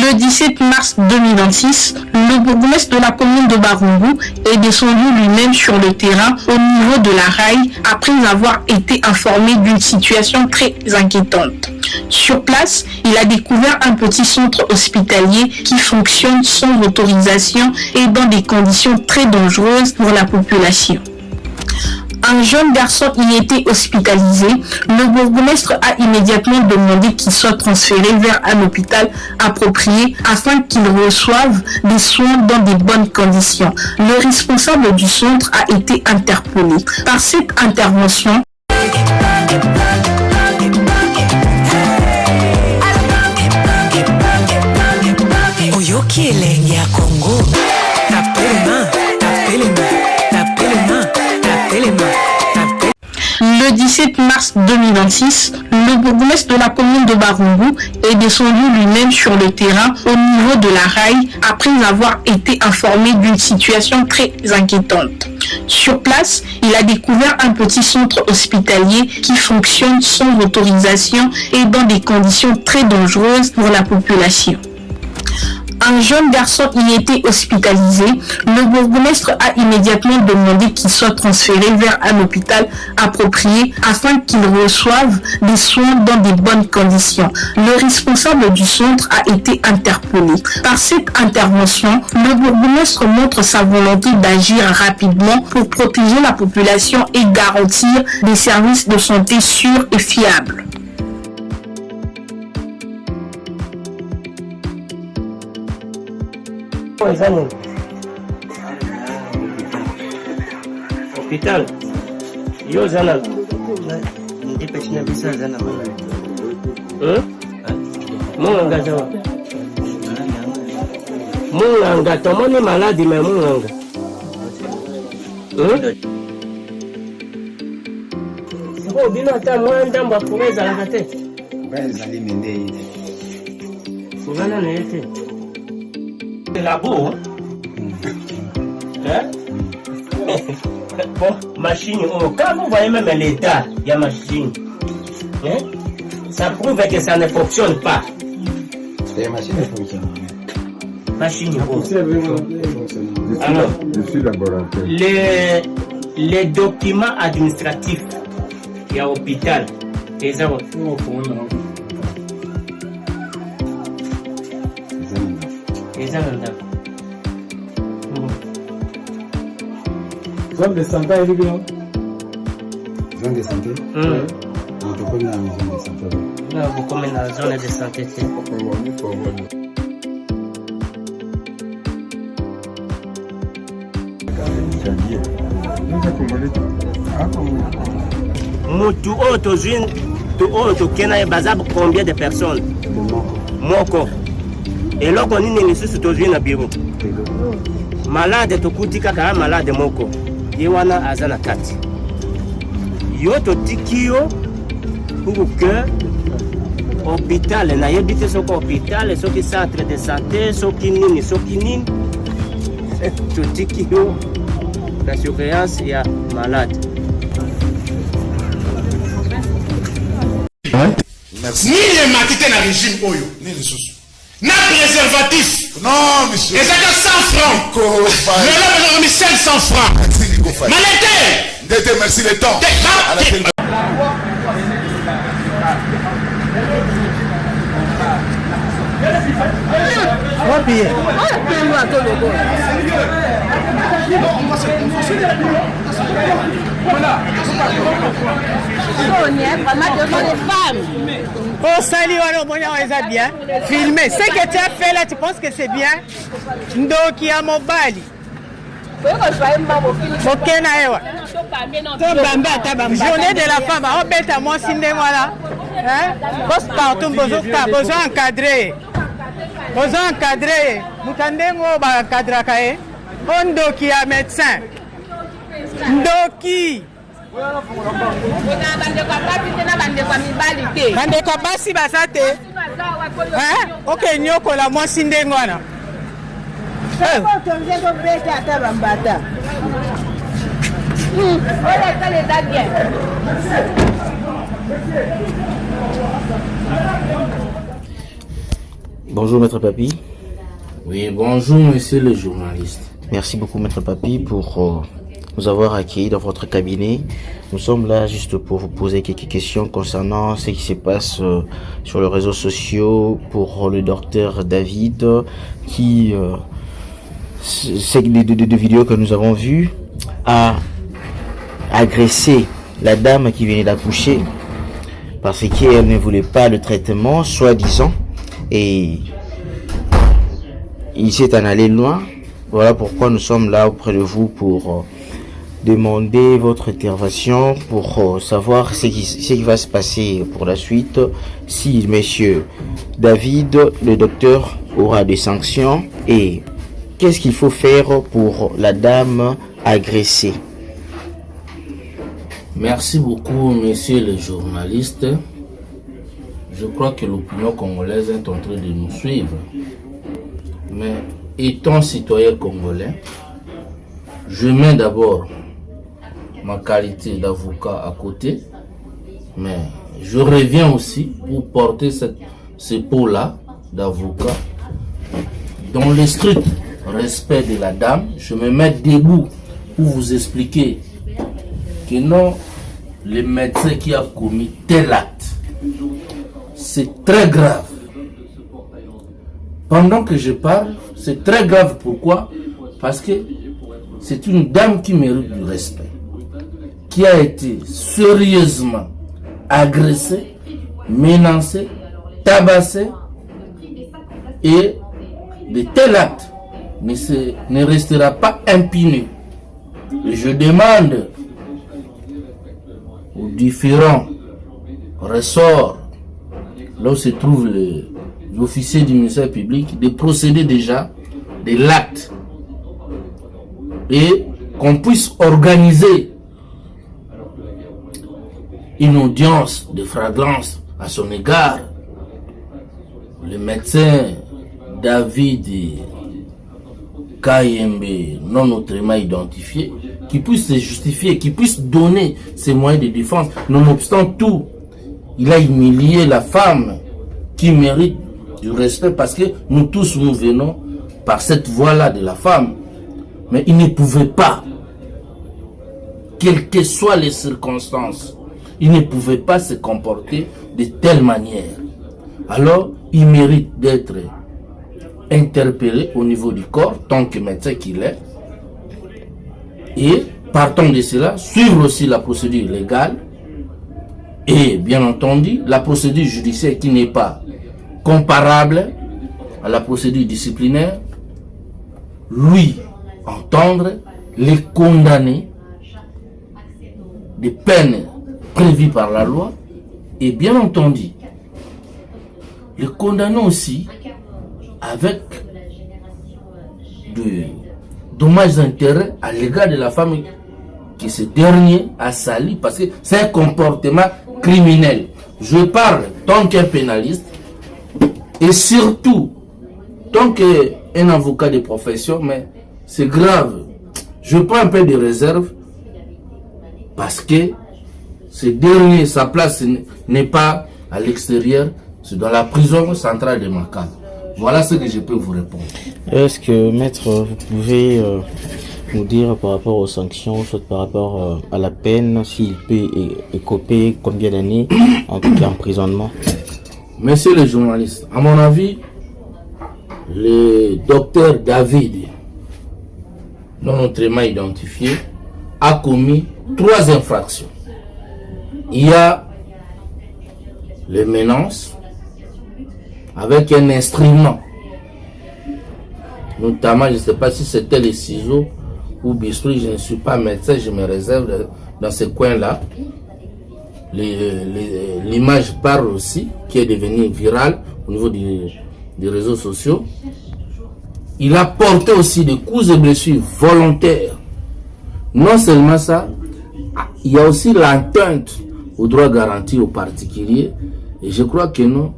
Le 17 mars 2026, le bourgmestre de la commune de Barumbu est descendu lui-même sur le terrain au niveau de la rail après avoir été informé d'une situation très inquiétante. Sur place, il a découvert un petit centre hospitalier qui fonctionne sans autorisation et dans des conditions très dangereuses pour la population. Un jeune garçon y était hospitalisé. Le bourgmestre a immédiatement demandé qu'il soit transféré vers un hôpital approprié afin qu'il reçoive des soins dans de bonnes conditions. Le responsable du centre a été interpellé. Par cette intervention, le 17 mars 2026, le bourgmestre de la commune de Barumbu est descendu lui-même sur le terrain au niveau de la rail après avoir été informé d'une situation très inquiétante. Sur place, il a découvert un petit centre hospitalier qui fonctionne sans autorisation et dans des conditions très dangereuses pour la population. Un jeune garçon y était hospitalisé. Le bourgmestre a immédiatement demandé qu'il soit transféré vers un hôpital approprié afin qu'il reçoive des soins dans de bonnes conditions. Le responsable du centre a été interpellé. Par cette intervention, le bourgmestre montre sa volonté d'agir rapidement pour protéger la population et garantir des services de santé sûrs et fiables. Hôpital. Yo zana. Munganga jawa. Munganga tomoni maladi mais munganga. Bo bino ta mwanda mba kuweza ngate. Beza limende. Sugana na yete. Labo. Bon, machine, quand vous voyez même l'état, il y a machine. Ça prouve que ça ne fonctionne pas. Les machines fonctionnent. Machine. Alors, les documents administratifs, il y a hôpital. Zone de santé, il est bien. Zone de santé? On peut comme la zone de santé. Non, vous comme la zone de santé. Mutu auto zine, tu auto kena bazab combien de personnes? Moko. Et là on est ici sur ton na bureau. Malade to kutika kama malade moko. Yewana azana kati. Yo to tikio pour que hôpital na yebite soko hôpital soki centre de santé soki nini to tikio la surveillance ya malade. Merci. Ni les matite na régime oyo. Ni les sous. Na préservatif. Non, monsieur. Et ça que 100 francs. Le l'homme a remis 500 francs. Malade. Merci le temps. Oh, salut, alors, bon, on bien. Filmer. Ce que tu as fait là, tu penses que c'est bien? Ndoki à Mobali. Journée de la femme, on bête à moi, voilà. Poste partout, besoin encadré. Besoin encadré. Moutandengo, encadré. On Ndoki à médecin. Ndoki. Bandeko basi basate. Ok, nyoko la moi sindengwana. Bonjour Maître Papi. Oui, bonjour monsieur le journaliste. Merci beaucoup Maître Papi pour nous avoir accueillis dans votre cabinet. Nous sommes là juste pour vous poser quelques questions concernant ce qui se passe sur les réseaux sociaux pour le docteur David qui, c'est des vidéos que nous avons vues, a agressé la dame qui venait d'accoucher parce qu'elle ne voulait pas le traitement, soi-disant, et il s'est en allé loin. Voilà pourquoi nous sommes là auprès de vous pour demander votre intervention, pour savoir ce qui va se passer pour la suite, si monsieur David, le docteur, aura des sanctions et qu'est-ce qu'il faut faire pour la dame agressée. Merci beaucoup, monsieur le journaliste. Je crois que l'opinion congolaise est en train de nous suivre. Mais étant citoyen congolais, je mets d'abord ma qualité d'avocat à côté, mais je reviens aussi pour porter ce pot-là d'avocat dans le strict respect de la dame. Je me mets debout pour vous expliquer que non, le médecin qui a commis tel acte, c'est très grave. Pendant que je parle, c'est très grave. Pourquoi? Parce que c'est une dame qui mérite du respect, qui a été sérieusement agressée, menacée, tabassée, et de tels actes ne restera pas impuni. Et je demande aux différents ressorts, là où se trouvent les officiers du ministère public, de procéder déjà de l'acte et qu'on puisse organiser une audience de flagrance à son égard. Le médecin David Kayembe, non autrement identifié, qui puisse se justifier, qui puisse donner ses moyens de défense. Nonobstant tout, il a humilié la femme qui mérite du respect parce que nous tous nous venons par cette voie-là de la femme. Mais il ne pouvait pas, quelles que soient les circonstances, il ne pouvait pas se comporter de telle manière. Alors, il mérite d'être interpellé au niveau du corps, tant que médecin qu'il est, et partant de cela, suivre aussi la procédure légale et bien entendu la procédure judiciaire qui n'est pas comparable à la procédure disciplinaire, lui entendre, les condamner des peines prévues par la loi et bien entendu les condamner aussi avec de dommages d'intérêt à l'égard de la femme que ce dernier a sali parce que c'est un comportement criminel. Je parle tant qu'un pénaliste et surtout tant qu'un avocat de profession, mais c'est grave. Je prends un peu de réserve parce que ce dernier, sa place n'est pas à l'extérieur, c'est dans la prison centrale de Makala. Voilà ce que je peux vous répondre. Est-ce que, maître, vous pouvez nous dire par rapport aux sanctions, soit par rapport à la peine, s'il peut écoper combien d'années en tout cas emprisonnement? Monsieur le journaliste, à mon avis, le docteur David, non autrement identifié, a commis 3 infractions. Il y a les menaces avec un instrument, notamment, je ne sais pas si c'était les ciseaux ou bistouri, je ne suis pas médecin, je me réserve dans ce coin-là. L'image parle aussi, qui est devenue virale au niveau des réseaux sociaux. Il a porté aussi des coups et blessures volontaires. Non seulement ça, il y a aussi l'atteinte aux droits garantis aux particuliers. Et je crois que non,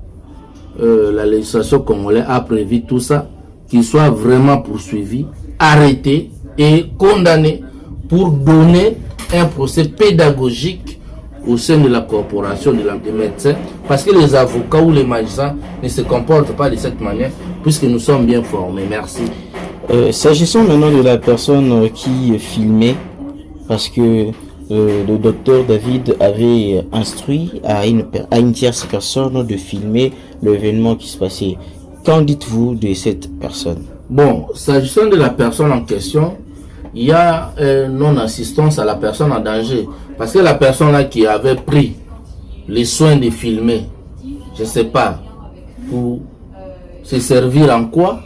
la législation congolaise a prévu tout ça, qu'il soit vraiment poursuivi, arrêté et condamné pour donner un procès pédagogique au sein de la corporation des médecins, parce que les avocats ou les magistrats ne se comportent pas de cette manière, puisque nous sommes bien formés. Merci. S'agissant maintenant de la personne qui filmait, parce que le docteur David avait instruit à une tierce personne de filmer l'événement qui se passait. Qu'en dites-vous de cette personne? Bon, s'agissant de la personne en question, il y a non-assistance à la personne en danger. Parce que la personne là qui avait pris les soins de filmer, je ne sais pas, pour se servir en quoi,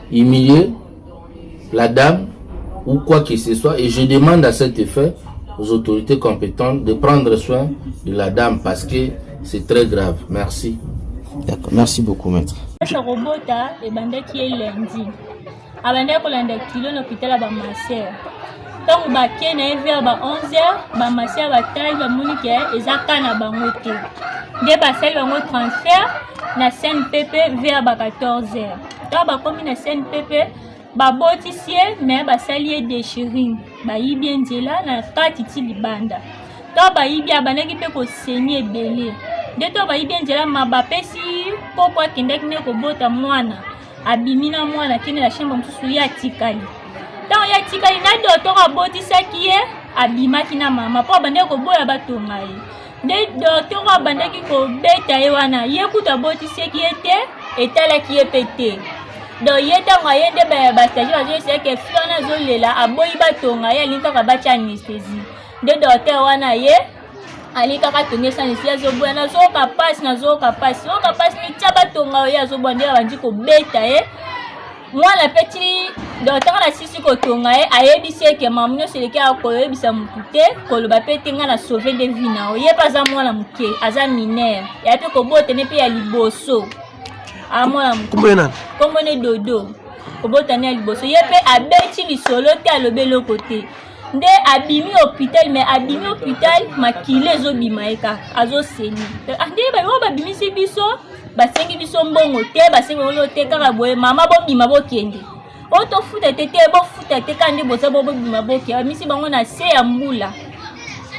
humilier la dame ou quoi que ce soit. Et je demande à cet effet aux autorités compétentes de prendre soin de la dame parce que c'est très grave. Merci. D'accord, merci beaucoup, maître. Ce robot est bandaki lundi. Abandaki kolanda kilo na hôpital à Bamaser. Donc bakene vers 11h, Bamaser batali bamoni ke ezaka na bango te. De basali bango transfert na CNPP vers 14h. Donc bakomi na CNPP babotisie mais basali déchirine. Bayibi nzela na katiti libanda. Donc bayibi abandaki pe ko saigner belé. De to bayibi nzela mabapesi pokwa kindaki ne ko bota mwana. Abimina mwana kine la chambre msusu ya tikali. Tant ya tikali na docteur abotisaki ye abimaki na mama po abandaki ko boya batonga ye. De docteur abandaki ko beta ye wana ye kuta botisaki ye te etalaki ye pete. Donc ye tango ye nde ba stage ba je que fiona zolela aboyi batonga ye linka bacha anesthésie. De docteur wana ye ali kaka tonge sanisi ya zobo na zo kapasi na zo kapasi ni taba tonga ya zobo ndia banji ko beta mwana petit docteur la sisi ko tonga ayebisi ke mamunyo seleke akoyebisa mukute koloba pete nga na sauver des vies na ye paza mwana muke aza mineur ya pe ko bote ne pe ya liboso a mwana muke kombone dodo ko bota ne ya liboso ye pe abeti lisolo te alobelo kote nde abimi hôpital mais abimi hôpital makile zo bimaeka azo seni ande ba yo ba bimisi biso basengi biso mbongo te basengi lo te kaka boye mama bo bima bo kende oto futa tete bo futa te kande boza bo bima bo ke misi bango na se ya mbula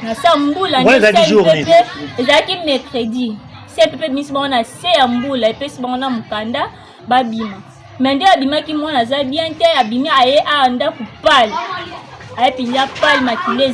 na sa mbula ni pepe ezaki mercredi se pepe misi bango na se ya mbula epesi bango na mukanda ba bima mais nde abimaki mwana za bien te abimi aye anda kupala aye pinja pal makile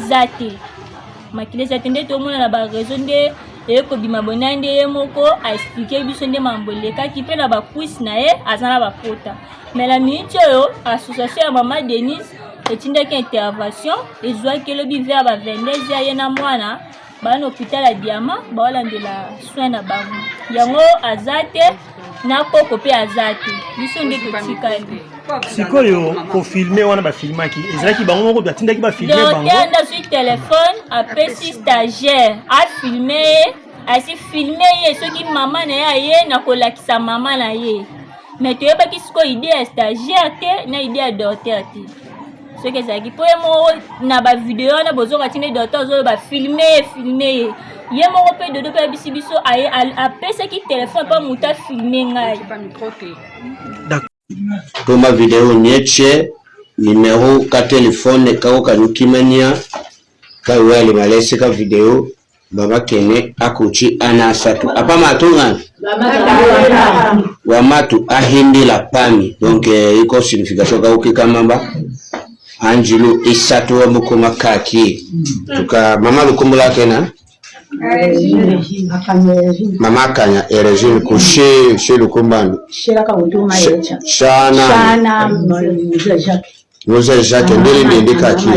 zate nde to mona na ba raison nde eko bima bonande ye moko a expliquer biso nde mamboleka ki pe na ba quiz na ye azana ba pota mais la minute yo association ya mama Denise etindaki intervention ezwa kelo bi vers ba 22h ye na mwana ba na hôpital ya Diama ba olandela soin na bango yango azate na koko pe azate biso nde totikali sikoyo ko filmer wana ba filmaki ezalaki bango moko batindaki ba filmer bango donc dans sur téléphone apesi stagiaire a filmer asi filmer ye soki mama na ye na kolakisa mama na ye mais tu yebaki siko idée ya stagiaire te na idée ya docteur te soki ezalaki po ye moko na ba vidéo na bozoka tinde docteur ozo ba filmer ye moko pe dodo pe bisi biso aye apesaki téléphone pa muta filmer ngai Toma video nyeche numero ka telefone kako kanukimania ka wali malese ka video baba kene akuchi anasatu apa matunga wa matu ahindi la pami donc iko signification ka ukikamamba anjulu isatu wa mukoma kaki tuka mama lukumbula kena mama kanya erejini kushe she lukumbando shana Mose Jacques ndeli ndika ki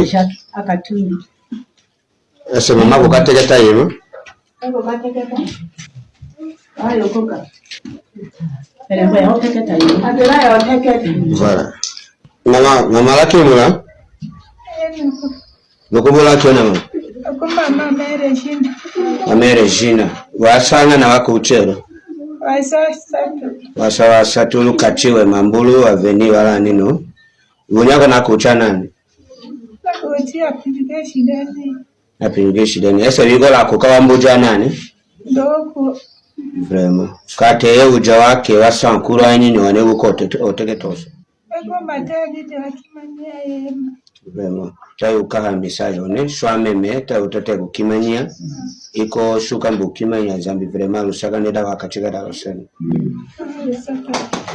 ese mama ko kategeta yebo voilà mama la kimula lukumbula kena mama Regina wasanga na wako uchero wasatu lukachiwe mambulu aveni wala nino unyako na kucha nani apinge shidani ese wiko la kukawa mbuja nani Doko. Vraiment. Kate uja wake wasankuru aini ni wanebu kote oteke toso. Ego matagi te wakimania yema. vraiment tayo kaka message one soit même tayo tate kukimania iko suka mbukimania zambi vraiment lusaka neda wakatika darosani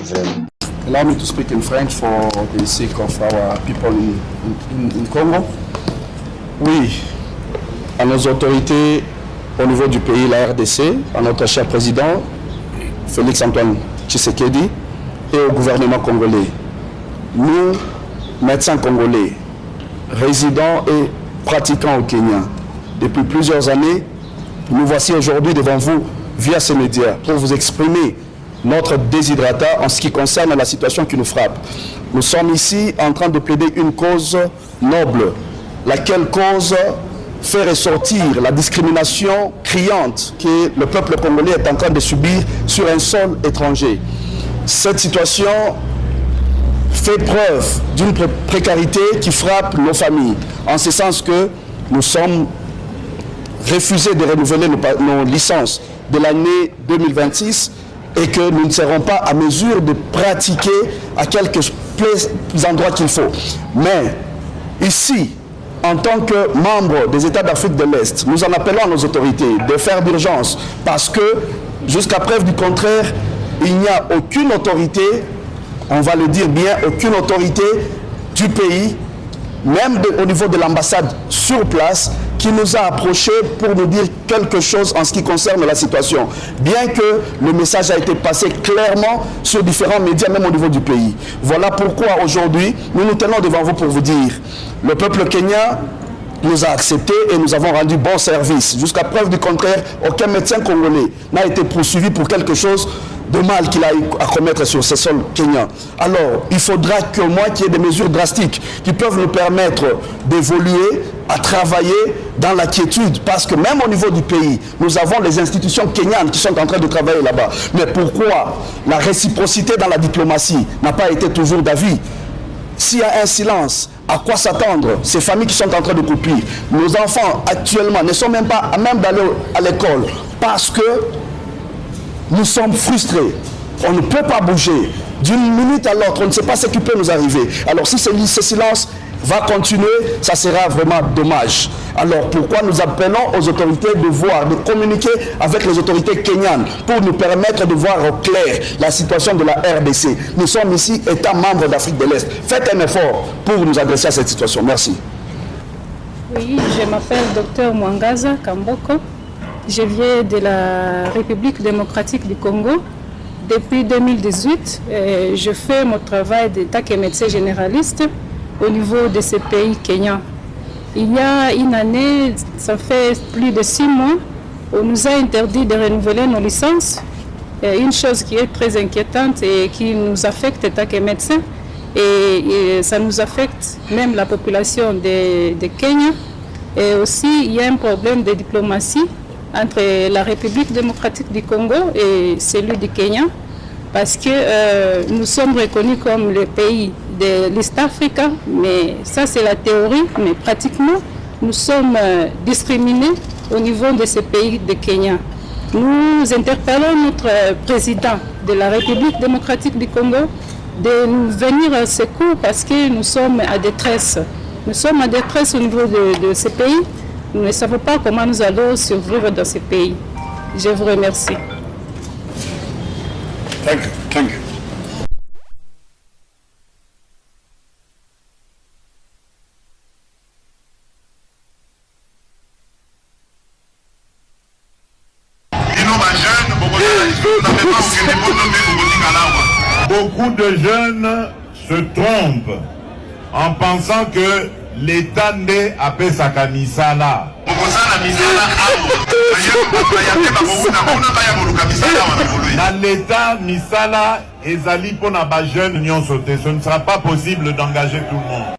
vraiment. Allow me to speak in French for the sake of our people in Congo. Oui, à nos autorités au niveau du pays, la RDC, à notre cher président Félix-Antoine Tshisekedi et au gouvernement congolais. Nous, médecins congolais, résidents et pratiquants au Kenya, depuis plusieurs années, nous voici aujourd'hui devant vous via ces médias pour vous exprimer notre déshydratat en ce qui concerne la situation qui nous frappe. Nous sommes ici en train de plaider une cause noble, laquelle cause fait ressortir la discrimination criante que le peuple congolais est en train de subir sur un sol étranger. Cette situation fait preuve d'une précarité qui frappe nos familles, en ce sens que nous sommes refusés de renouveler nos licences de l'année 2026 et que nous ne serons pas à mesure de pratiquer à quelques endroits qu'il faut. Mais ici, en tant que membre des États d'Afrique de l'Est, nous en appelons à nos autorités de faire d'urgence parce que, jusqu'à preuve du contraire, il n'y a aucune autorité, on va le dire bien, aucune autorité du pays, même au niveau de l'ambassade sur place, qui nous a approchés pour nous dire quelque chose en ce qui concerne la situation. Bien que le message a été passé clairement sur différents médias, même au niveau du pays. Voilà pourquoi aujourd'hui, nous nous tenons devant vous pour vous dire, le peuple kenyan nous a acceptés et nous avons rendu bon service. Jusqu'à preuve du contraire, aucun médecin congolais n'a été poursuivi pour quelque chose de mal qu'il a eu à commettre sur ces sols kenyans. Alors, il faudra qu'au moins qu'il y ait des mesures drastiques qui peuvent nous permettre d'évoluer, à travailler dans la quiétude, parce que même au niveau du pays, nous avons les institutions kenyanes qui sont en train de travailler là-bas. Mais pourquoi la réciprocité dans la diplomatie n'a pas été toujours d'avis? S'il y a un silence, à quoi s'attendre? Ces familles qui sont en train de couper. Nos enfants actuellement ne sont même pas à même d'aller à l'école parce que nous sommes frustrés. On ne peut pas bouger. D'une minute à l'autre, on ne sait pas ce qui peut nous arriver. Alors si ce silence va continuer, ça sera vraiment dommage. Alors pourquoi nous appelons aux autorités de voir, de communiquer avec les autorités kenyanes pour nous permettre de voir au clair la situation de la RDC. Nous sommes ici État membre d'Afrique de l'Est. Faites un effort pour nous adresser à cette situation. Merci. Oui, je m'appelle Dr Mwangaza Kamboko. Je viens de la République démocratique du Congo. Depuis 2018, je fais mon travail d'état que médecin généraliste au niveau de ce pays kenyan. Il y a une année, ça fait plus de 6 mois, on nous a interdit de renouveler nos licences. Une chose qui est très inquiétante et qui nous affecte en tant que médecin, et ça nous affecte même la population de Kenya. Et aussi, il y a un problème de diplomatie entre la République démocratique du Congo et celui du Kenya, parce que nous sommes reconnus comme le pays de l'East Africa, mais ça c'est la théorie, mais pratiquement nous sommes discriminés au niveau de ce pays de Kenya. Nous interpellons notre président de la République démocratique du Congo de nous venir au secours parce que nous sommes à détresse. Nous sommes à détresse au niveau de ce pays. Nous ne savons pas comment nous allons survivre dans ce pays. Je vous remercie. Thank you. Thank you. Beaucoup de jeunes se trompent en pensant que l'État n'est à Pesaka Misala. Dans l'État Misala, ezali pona ba jeune nyon sauté. Ce ne sera pas possible d'engager tout le monde.